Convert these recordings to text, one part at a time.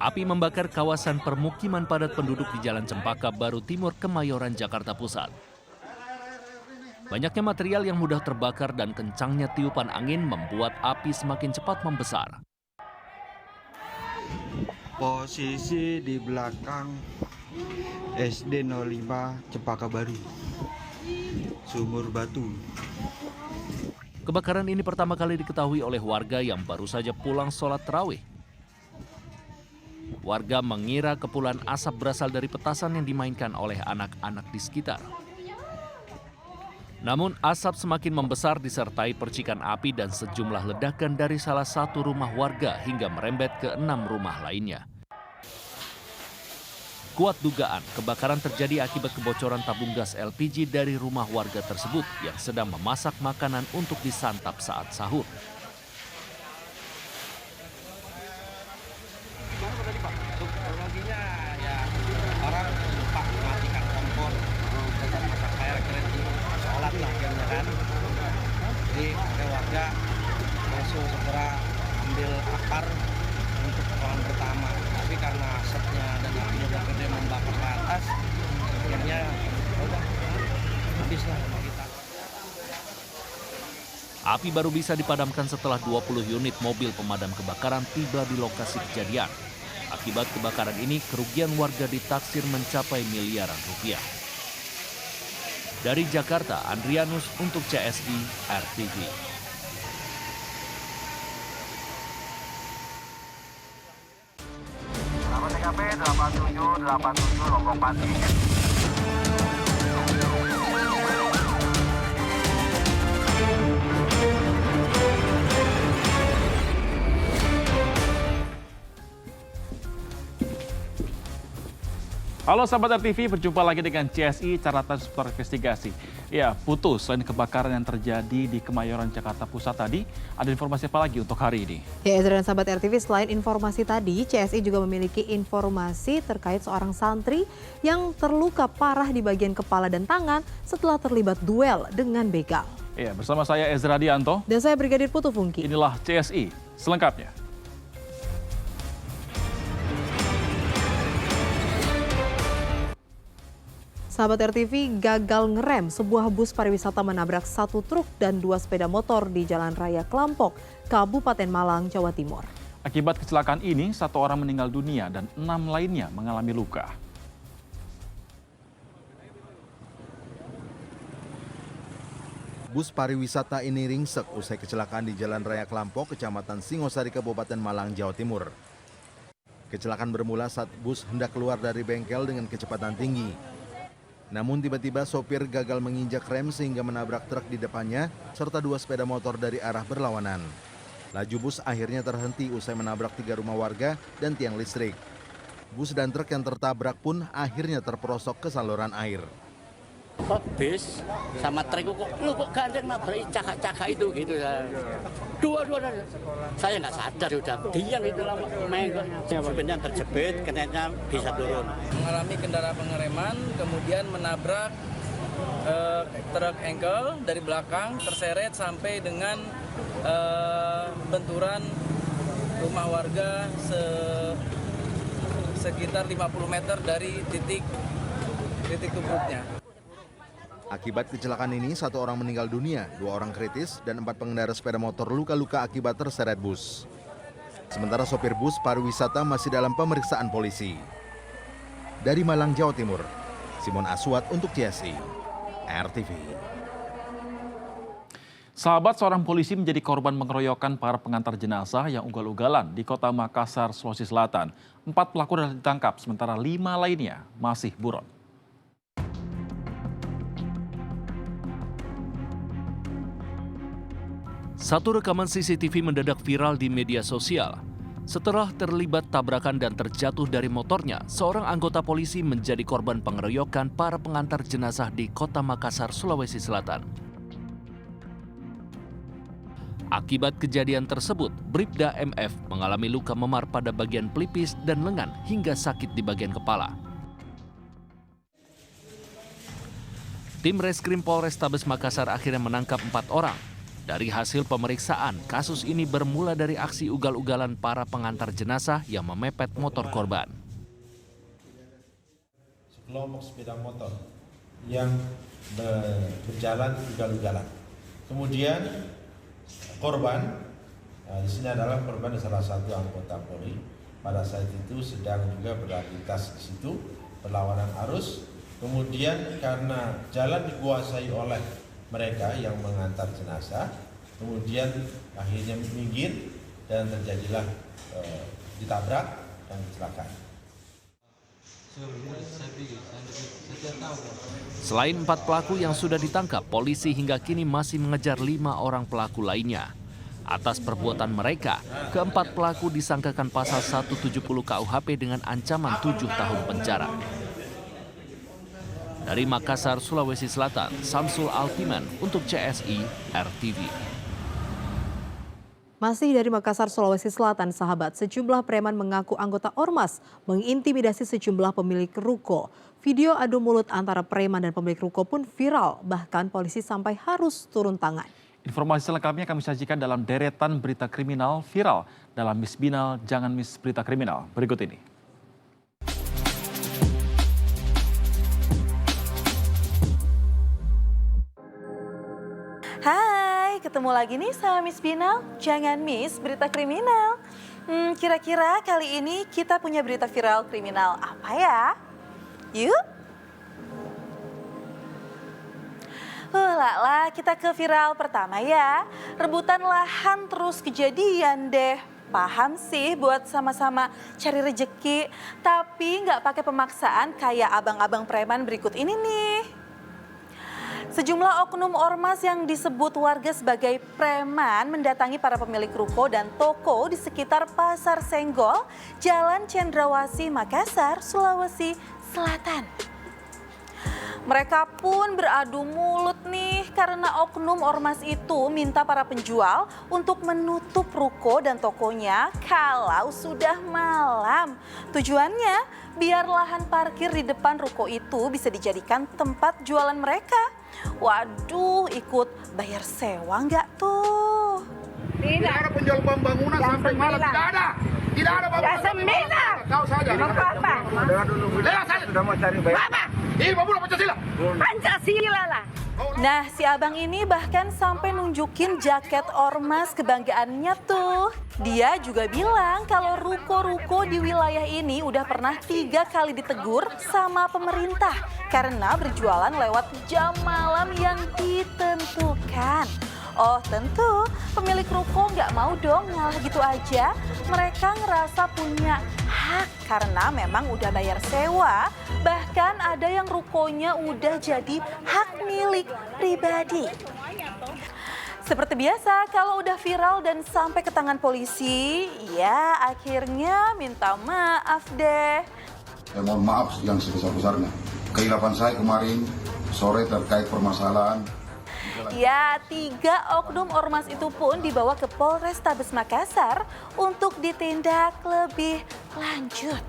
Api membakar kawasan permukiman padat penduduk di Jalan Cempaka Baru Timur, Kemayoran, Jakarta Pusat. Banyaknya material yang mudah terbakar dan kencangnya tiupan angin membuat api semakin cepat membesar. Posisi di belakang SD 05 Cempaka Baru, Sumur Batu. Kebakaran ini pertama kali diketahui oleh warga yang baru saja pulang sholat tarawih. Warga mengira kepulan asap berasal dari petasan yang dimainkan oleh anak-anak di sekitar. Namun asap semakin membesar disertai percikan api dan sejumlah ledakan dari salah satu rumah warga hingga merembet ke 6 rumah lainnya. Kuat dugaan kebakaran terjadi akibat kebocoran tabung gas LPG dari rumah warga tersebut yang sedang memasak makanan untuk disantap saat sahur. Teknologinya ya orang lupa matikan kompor, tetap masak air kering, sholat lah kan. Jadi ada warga langsung segera ambil akar untuk orang pertama. Tapi karena asapnya dan apinya udah gede membakar ke atas, akhirnya udah habislah sama kita. Api baru bisa dipadamkan setelah 20 unit mobil pemadam kebakaran tiba di lokasi kejadian. Akibat kebakaran ini, kerugian warga ditaksir mencapai miliaran rupiah. Dari Jakarta, Andrianus untuk CSI RTV. Nama TKP 8787 Lombok Pati. Halo sahabat RTV, berjumpa lagi dengan CSI Catatan Seputar Investigasi. Ya, putus selain kebakaran yang terjadi di Kemayoran, Jakarta Pusat tadi, ada informasi apa lagi untuk hari ini? Ya, Ezra dan sahabat RTV, selain informasi tadi, CSI juga memiliki informasi terkait seorang santri yang terluka parah di bagian kepala dan tangan setelah terlibat duel dengan begal. Ya, bersama saya Ezra Dianto. Dan saya Brigadir Putu Fungki. Inilah CSI selengkapnya. Sahabat RTV, gagal ngerem, sebuah bus pariwisata menabrak satu truk dan 2 sepeda motor di Jalan Raya Klampok, Kabupaten Malang, Jawa Timur. Akibat kecelakaan ini, 1 orang meninggal dunia dan 6 lainnya mengalami luka. Bus pariwisata ini ringsek usai kecelakaan di Jalan Raya Klampok, Kecamatan Singosari, Kabupaten Malang, Jawa Timur. Kecelakaan bermula saat bus hendak keluar dari bengkel dengan kecepatan tinggi. Namun tiba-tiba sopir gagal menginjak rem sehingga menabrak truk di depannya serta 2 sepeda motor dari arah berlawanan. Laju bus akhirnya terhenti usai menabrak 3 rumah warga dan tiang listrik. Bus dan truk yang tertabrak pun akhirnya terperosok ke saluran air. Kok bis sama truk kok gandeng nabrak cakak-cakak itu gitu ya. Dua-dua saya nggak sadar udah diam itu lama sebenarnya terjepit kenanya bisa turun. Mengalami kendala pengereman kemudian menabrak truk engkel dari belakang terseret sampai dengan benturan rumah warga sekitar 50 meter dari titik tubruknya. Akibat kecelakaan ini, 1 orang meninggal dunia, 2 orang kritis, dan 4 pengendara sepeda motor luka-luka akibat terseret bus. Sementara sopir bus pariwisata masih dalam pemeriksaan polisi. Dari Malang, Jawa Timur, Simon Aswad untuk CSI RTV. Sahabat, seorang polisi menjadi korban pengeroyokan para pengantar jenazah yang ugal-ugalan di Kota Makassar, Sulawesi Selatan. 4 pelaku sudah ditangkap, sementara 5 lainnya masih buron. Satu rekaman CCTV mendadak viral di media sosial. Setelah terlibat tabrakan dan terjatuh dari motornya, seorang anggota polisi menjadi korban pengeroyokan para pengantar jenazah di Kota Makassar, Sulawesi Selatan. Akibat kejadian tersebut, Bribda MF mengalami luka memar pada bagian pelipis dan lengan hingga sakit di bagian kepala. Tim Reskrim Polrestabes Makassar akhirnya menangkap 4 orang. Dari hasil pemeriksaan, kasus ini bermula dari aksi ugal-ugalan para pengantar jenazah yang memepet motor korban. Sekelompok sepeda motor yang berjalan ugal-ugalan. Kemudian korban, di sini adalah korban salah satu anggota Polri. Pada saat itu sedang juga beraktivitas di situ, berlawanan arus. Kemudian karena jalan dikuasai oleh mereka yang mengantar jenazah, kemudian akhirnya minggir dan terjadilah ditabrak dan kecelakaan. Selain 4 pelaku yang sudah ditangkap, polisi hingga kini masih mengejar 5 orang pelaku lainnya. Atas perbuatan mereka, keempat pelaku disangkakan pasal 170 KUHP dengan ancaman 7 tahun penjara. Dari Makassar, Sulawesi Selatan, Samsul Altiman untuk CSI RTV. Masih dari Makassar, Sulawesi Selatan, sahabat, sejumlah preman mengaku anggota Ormas mengintimidasi sejumlah pemilik ruko. Video adu mulut antara preman dan pemilik ruko pun viral, bahkan polisi sampai harus turun tangan. Informasi selengkapnya kami sajikan dalam deretan berita kriminal viral dalam Miss Binal Jangan Miss Berita Kriminal. Berikut ini. Hai, ketemu lagi nih sama Miss Binal, Jangan Miss Berita Kriminal. Kira-kira kali ini kita punya berita viral kriminal apa ya? Yuk. Lala, kita ke viral pertama ya. Rebutan lahan terus kejadian deh. Paham sih buat sama-sama cari rejeki, tapi nggak pakai pemaksaan kayak abang-abang preman berikut ini nih. Sejumlah oknum ormas yang disebut warga sebagai preman mendatangi para pemilik ruko dan toko di sekitar Pasar Senggol, Jalan Cendrawasih, Makassar, Sulawesi Selatan. Mereka pun beradu mulut nih karena oknum ormas itu minta para penjual untuk menutup ruko dan tokonya kalau sudah malam. Tujuannya biar lahan parkir di depan ruko itu bisa dijadikan tempat jualan mereka. Waduh, ikut bayar sewa nggak tuh? Tidak ada penjual pembangunan sampai malam, tidak ada. Tidak ada bangunan sampai malam. Kau saja. Apa? Sudah mau cari bayar. Apa? Ini bangunan Pancasila. Pancasila lah. Nah, si abang ini bahkan sampai nunjukin jaket ormas kebanggaannya tuh. Dia juga bilang kalau ruko-ruko di wilayah ini udah pernah 3 kali ditegur sama pemerintah karena berjualan lewat jam malam yang ditentukan. Oh tentu, pemilik ruko nggak mau dong ngalah gitu aja. Mereka ngerasa punya hak karena memang udah bayar sewa. Bahkan ada yang rukonya udah jadi hak milik pribadi. Seperti biasa, kalau udah viral dan sampai ke tangan polisi, ya akhirnya minta maaf deh. Mohon maaf yang sebesar-besarnya. Kehilapan saya kemarin sore terkait permasalahan. Ya, 3 oknum ormas itu pun dibawa ke Polrestabes Makassar untuk ditindak lebih lanjut.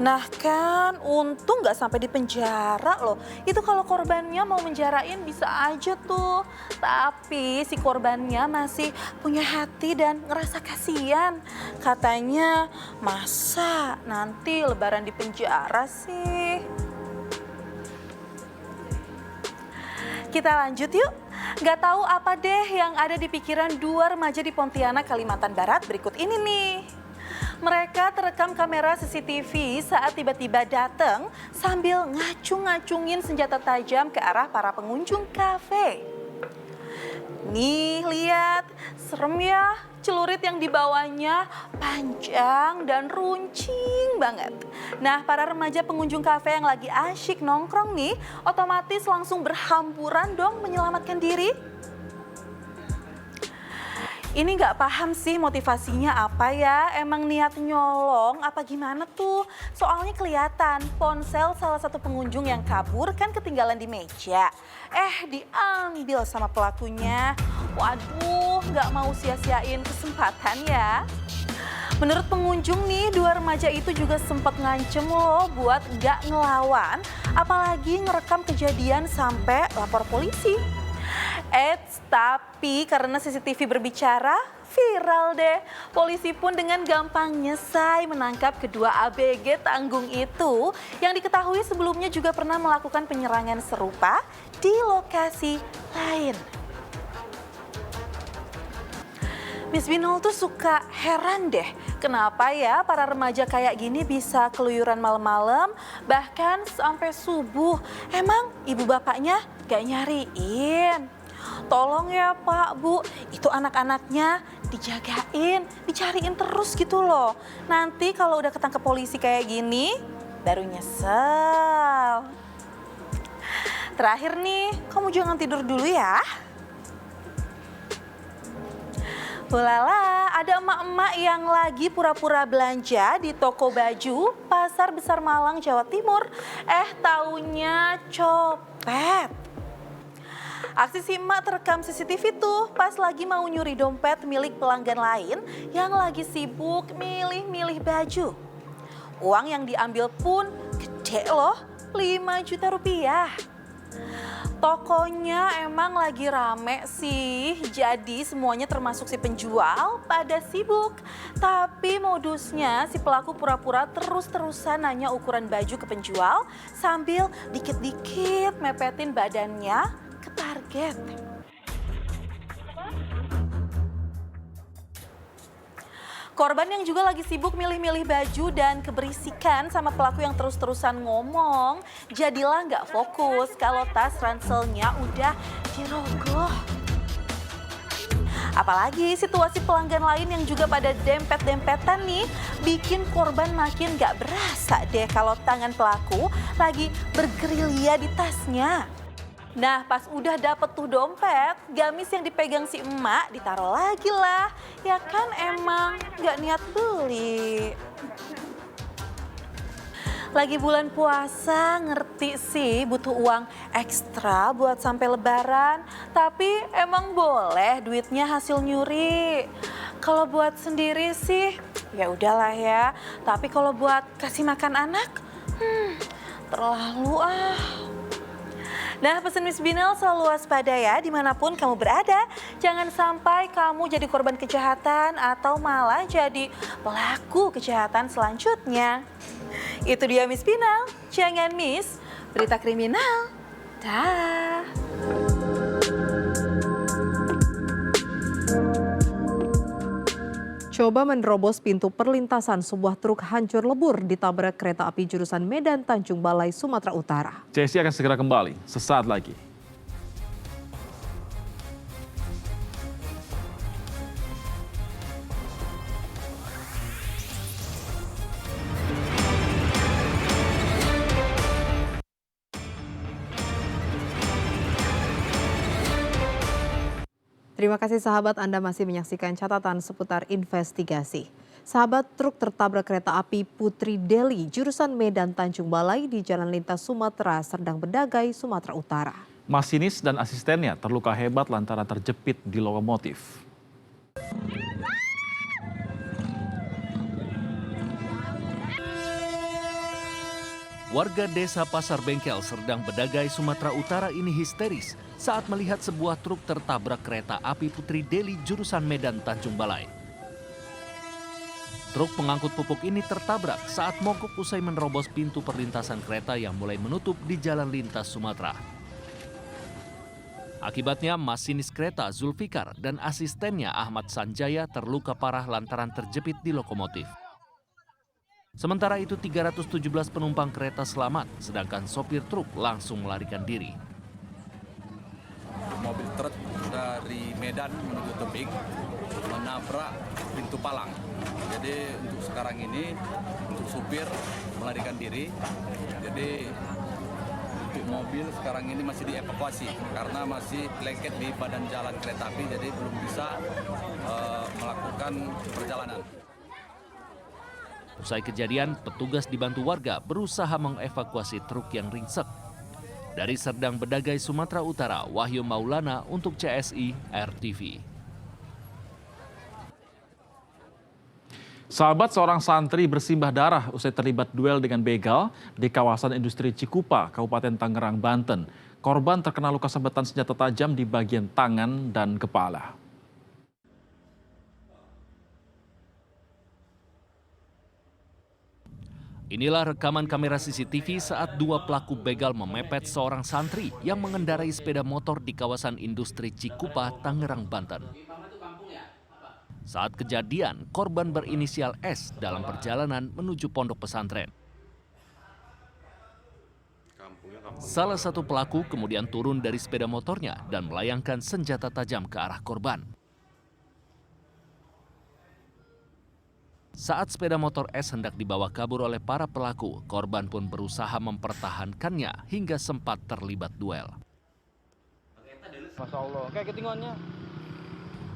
Nah kan, untung nggak sampai di penjara loh. Itu kalau korbannya mau menjarain bisa aja tuh. Tapi si korbannya masih punya hati dan ngerasa kasihan. Katanya, masa nanti lebaran di penjara sih? Kita lanjut yuk. Nggak tahu apa deh yang ada di pikiran 2 remaja di Pontianak, Kalimantan Barat berikut ini nih. Mereka terekam kamera CCTV saat tiba-tiba datang sambil ngacung-ngacungin senjata tajam ke arah para pengunjung kafe. Nih lihat, serem ya, celurit yang dibawanya panjang dan runcing banget. Nah, para remaja pengunjung kafe yang lagi asyik nongkrong nih, otomatis langsung berhamburan dong menyelamatkan diri. Ini nggak paham sih motivasinya apa ya, emang niat nyolong apa gimana tuh. Soalnya kelihatan ponsel salah satu pengunjung yang kabur kan ketinggalan di meja. Diambil sama pelakunya. Waduh, nggak mau sia-siain kesempatan ya. Menurut pengunjung nih, 2 remaja itu juga sempat ngancem loh buat nggak ngelawan, apalagi ngerekam kejadian sampai lapor polisi. Tapi karena CCTV berbicara, viral deh. Polisi pun dengan gampang nyesai menangkap kedua ABG tanggung itu yang diketahui sebelumnya juga pernah melakukan penyerangan serupa di lokasi lain. Miss Binol tuh suka heran deh, kenapa ya para remaja kayak gini bisa keluyuran malam-malam, bahkan sampai subuh. Emang ibu bapaknya gak nyariin? Tolong ya Pak, Bu, itu anak-anaknya dijagain, dicariin terus gitu loh. Nanti kalau udah ketangkep polisi kayak gini, baru nyesel. Terakhir nih, kamu jangan tidur dulu ya. Ulala, ada emak-emak yang lagi pura-pura belanja di toko baju Pasar Besar Malang, Jawa Timur. Taunya copet. Aksi si emak terekam CCTV tuh pas lagi mau nyuri dompet milik pelanggan lain yang lagi sibuk milih-milih baju. Uang yang diambil pun gede loh, 5 juta rupiah. Tokonya emang lagi rame sih, jadi semuanya termasuk si penjual pada sibuk. Tapi modusnya si pelaku pura-pura terus-terusan nanya ukuran baju ke penjual sambil dikit-dikit mepetin badannya ke target. Korban yang juga lagi sibuk milih-milih baju dan keberisikan sama pelaku yang terus-terusan ngomong, jadilah nggak fokus kalau tas ranselnya udah dirogoh. Apalagi situasi pelanggan lain yang juga pada dempet-dempetan nih, bikin korban makin nggak berasa deh kalau tangan pelaku lagi bergerilya di tasnya. Nah, pas udah dapet tuh dompet, gamis yang dipegang si emak ditaruh lagi lah. Ya kan emang gak niat beli. Lagi bulan puasa, ngerti sih butuh uang ekstra buat sampai lebaran. Tapi emang boleh duitnya hasil nyuri. Kalau buat sendiri sih, ya udahlah ya. Tapi kalau buat kasih makan anak, terlalu Nah, pesan Miss Binel selalu waspada ya dimanapun kamu berada. Jangan sampai kamu jadi korban kejahatan atau malah jadi pelaku kejahatan selanjutnya. Itu dia Miss Binel, jangan miss berita kriminal. Dah. Coba menerobos pintu perlintasan, sebuah truk hancur lebur ditabrak kereta api jurusan Medan Tanjung Balai, Sumatera Utara. Jessi akan segera kembali sesaat lagi. Terima kasih sahabat, Anda masih menyaksikan catatan seputar investigasi. Sahabat, truk tertabrak kereta api Putri Deli jurusan Medan Tanjung Balai di Jalan Lintas Sumatera, Serdang Bedagai, Sumatera Utara. Masinis dan asistennya terluka hebat lantaran terjepit di lokomotif. Warga desa Pasar Bengkel, Serdang Bedagai, Sumatera Utara ini histeris saat melihat sebuah truk tertabrak kereta api Putri Deli jurusan Medan Tanjung Balai. Truk pengangkut pupuk ini tertabrak saat mogok usai menerobos pintu perlintasan kereta yang mulai menutup di Jalan Lintas Sumatera. Akibatnya masinis kereta Zulfikar dan asistennya Ahmad Sanjaya terluka parah lantaran terjepit di lokomotif. Sementara itu 317 penumpang kereta selamat, sedangkan sopir truk langsung melarikan diri. Mobil truk dari Medan menuju Tebing menabrak pintu palang. Jadi untuk sekarang ini untuk supir melarikan diri. Jadi untuk mobil sekarang ini masih dievakuasi karena masih lengket di badan jalan kereta api, jadi belum bisa melakukan perjalanan. Usai kejadian, petugas dibantu warga berusaha mengevakuasi truk yang ringsek. Dari Serdang Bedagai, Sumatera Utara, Wahyu Maulana untuk CSI RTV. Sahabat, seorang santri bersimbah darah usai terlibat duel dengan begal di kawasan industri Cikupa, Kabupaten Tangerang, Banten. Korban terkena luka sabetan senjata tajam di bagian tangan dan kepala. Inilah rekaman kamera CCTV saat dua pelaku begal memepet seorang santri yang mengendarai sepeda motor di kawasan industri Cikupa, Tangerang, Banten. Saat kejadian, korban berinisial S dalam perjalanan menuju pondok pesantren. Salah satu pelaku kemudian turun dari sepeda motornya dan melayangkan senjata tajam ke arah korban. Saat sepeda motor S hendak dibawa kabur oleh para pelaku, korban pun berusaha mempertahankannya hingga sempat terlibat duel. Masya Allah, kayak ketinggalannya.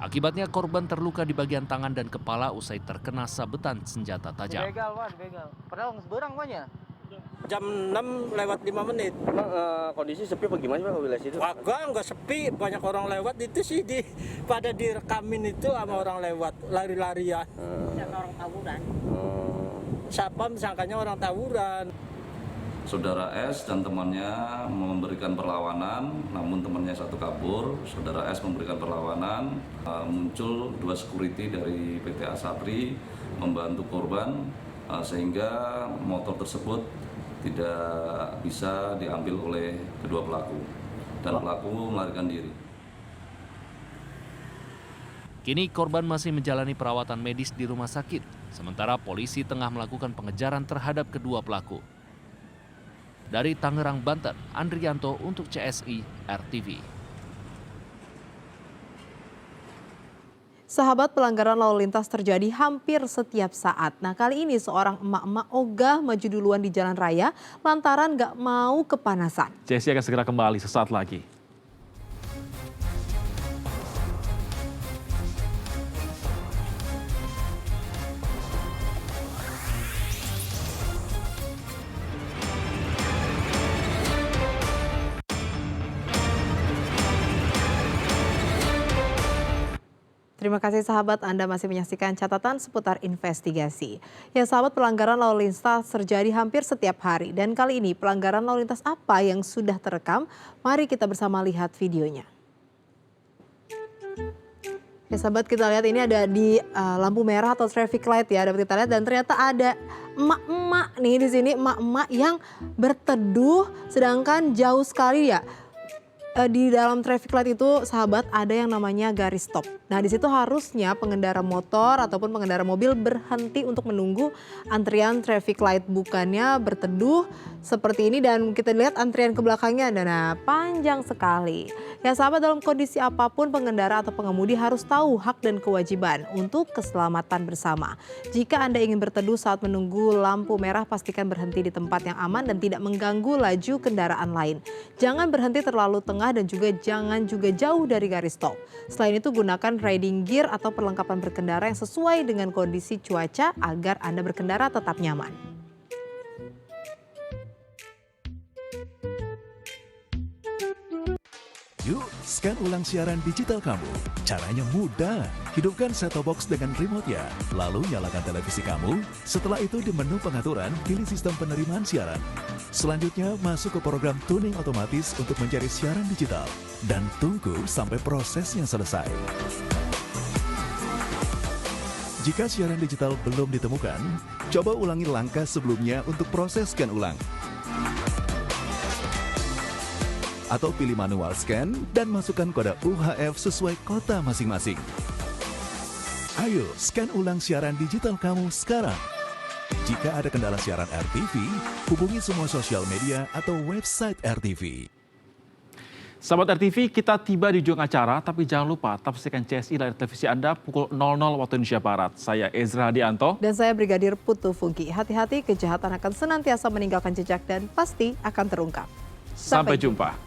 Akibatnya korban terluka di bagian tangan dan kepala usai terkena sabetan senjata tajam. Begal, Wan, begal. Padahal seberang banyak. Jam 6 lewat 5 menit. Kondisi sepi apa gimana Pak wilayah situ? Enggak sepi, banyak orang lewat itu sih pada direkamin itu sama orang lewat, lari-larian. Orang tawuran. Siapa sangkanya orang tawuran. Saudara S dan temannya memberikan perlawanan, namun temannya satu kabur. Saudara S memberikan perlawanan, muncul dua security dari PT Asatri membantu korban, sehingga motor tersebut tidak bisa diambil oleh kedua pelaku dan pelaku melarikan diri. Kini korban masih menjalani perawatan medis di rumah sakit, sementara polisi tengah melakukan pengejaran terhadap kedua pelaku. Dari Tangerang, Banten, Andrianto untuk CSI RTV. Sahabat, pelanggaran lalu lintas terjadi hampir setiap saat. Nah, kali ini seorang emak-emak ogah maju duluan di jalan raya lantaran gak mau kepanasan. Jessi akan segera kembali sesaat lagi. Terima kasih sahabat, Anda masih menyaksikan catatan seputar investigasi. Ya sahabat, pelanggaran lalu lintas terjadi hampir setiap hari. Dan kali ini pelanggaran lalu lintas apa yang sudah terekam? Mari kita bersama lihat videonya. Ya sahabat, kita lihat ini ada di lampu merah atau traffic light ya. Dapat kita lihat dan ternyata ada emak-emak nih di sini, emak-emak yang berteduh sedangkan jauh sekali ya. Di dalam traffic light itu sahabat ada yang namanya garis stop. Nah di situ harusnya pengendara motor ataupun pengendara mobil berhenti untuk menunggu antrian traffic light, bukannya berteduh seperti ini dan kita lihat antrian ke belakangnya nah panjang sekali. Ya sahabat, dalam kondisi apapun pengendara atau pengemudi harus tahu hak dan kewajiban untuk keselamatan bersama. Jika Anda ingin berteduh saat menunggu lampu merah, pastikan berhenti di tempat yang aman dan tidak mengganggu laju kendaraan lain. Jangan berhenti terlalu tengah dan juga jangan juga jauh dari garis stop. Selain itu gunakan riding gear atau perlengkapan berkendara yang sesuai dengan kondisi cuaca agar Anda berkendara tetap nyaman. Yuk, scan ulang siaran digital kamu. Caranya mudah. Hidupkan set-top box dengan remote-nya. Lalu nyalakan televisi kamu. Setelah itu di menu pengaturan, pilih sistem penerimaan siaran. Selanjutnya masuk ke program tuning otomatis untuk mencari siaran digital. Dan tunggu sampai prosesnya selesai. Jika siaran digital belum ditemukan, coba ulangi langkah sebelumnya untuk proses scan ulang. Atau pilih manual scan dan masukkan kode UHF sesuai kota masing-masing. Ayo, scan ulang siaran digital kamu sekarang. Jika ada kendala siaran RTV, hubungi semua sosial media atau website RTV. Sahabat RTV, kita tiba di ujung acara, tapi jangan lupa tetap saksikan CSI layar televisi Anda pukul 00 waktu Indonesia Barat. Saya Ezra Hadianto. Dan saya Brigadir Putu Fugi. Hati-hati, kejahatan akan senantiasa meninggalkan jejak dan pasti akan terungkap. Sampai jumpa.